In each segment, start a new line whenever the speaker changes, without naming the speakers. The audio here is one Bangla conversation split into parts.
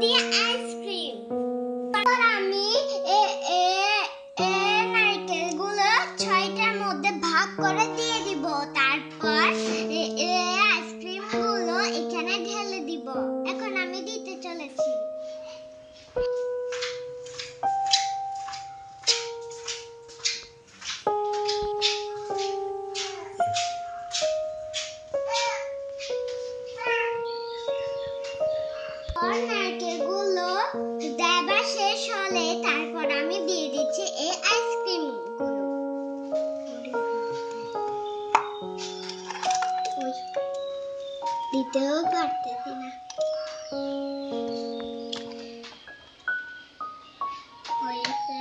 দিয়ে আইসক্রিম। তারপর আমি নারকেলগুলো 6টার মধ্যে ভাগ করে দিয়ে দিব। তারপর আইসক্রিমগুলো এখানে ঢেলে দিব। এখন আমি দিতে চলেছি। নারকেলগুলো দেওয়া শেষ হলে তারপর আমি দিয়ে দিচ্ছি এই আইসক্রিমগুলো। দিতেও পারতেছি না। হয়েছে।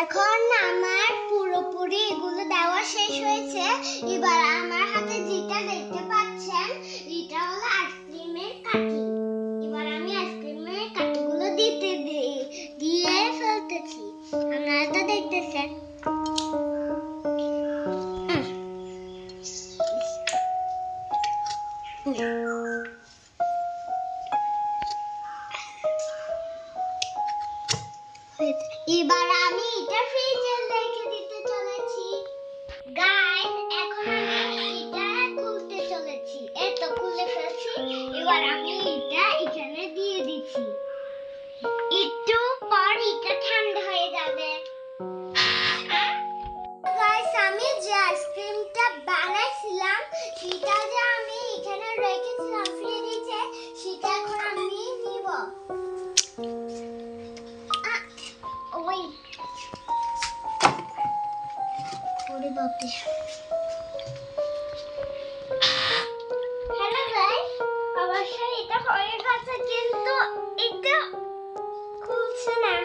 এখন আমার পুরোপুরি এগুলো দেওয়া শেষ হয়েছে। এবার আমার হাতে যেটা দেখতে পাচ্ছেন এটা হলো আইসক্রিমের কাঠি। এবার আমি আইসক্রিমের কাঠিগুলো দিয়ে ফেলতেছি। আপনারা তো দেখতেছেন। এবার আমি এটা ফ্রিজে রেখে দিতে চলেছি। গাইস, এখন আমি এটা খুলতে চলেছি। এই তো খুলে ফেলছি। এবার আমি এটা এখানে দিয়ে দিচ্ছি। একটু পর এটা ঠান্ডা হয়ে যাবে। গাইস, আমি যে আইসক্রিমটা বানাইছিলাম সেটা যে আমি এখানে রেখেছিলাম ফ্রিজে, সেটা এখন আমি নিব। হ্যালো গাইস, অবশ্যই এটা হয়ে গেছে কিন্তু এটা খুলছে না।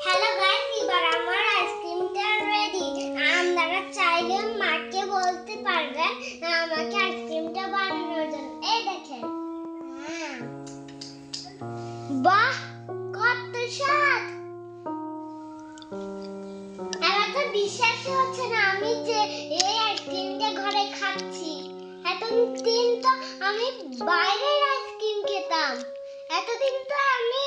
হ্যালো গাইস, এবার আমার আইসক্রিমটা রেডি। আপনারা চাইলে মাকে বলতে পারবেন আমাকে আইসক্রিমটা বানানোর জন্য। এই দেখেন, বাহ, কত স্বাদ! আমার তো বিশ্বাসই হচ্ছে না আমি যে এই আইসক্রিমটা ঘরে খাচ্ছি। এতদিন তো আমি বাইরের আইসক্রিম খেতাম। এতদিন তো আমি